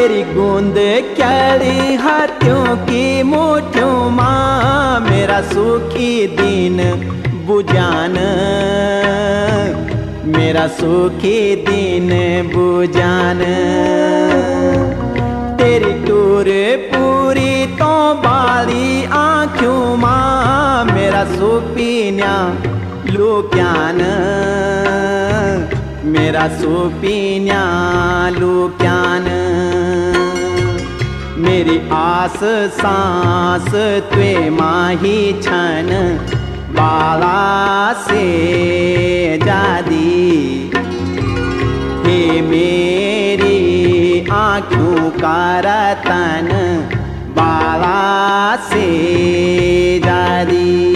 तेरी गूंद क्यारी हाथों की मुठ्ठियों माँ मेरा सुखी दिन बुझान, मेरा सुखी दिन बुझान। तेरी टूर पूरी तो बाली आँखों माँ मेरा सुपीन्या लुक्यान, मेरा सुपीन्या लुक्यान। मेरी आस सांस त्वे माही छन बाला से जादी, हे मेरी आँखों का रतन बाला से जादी।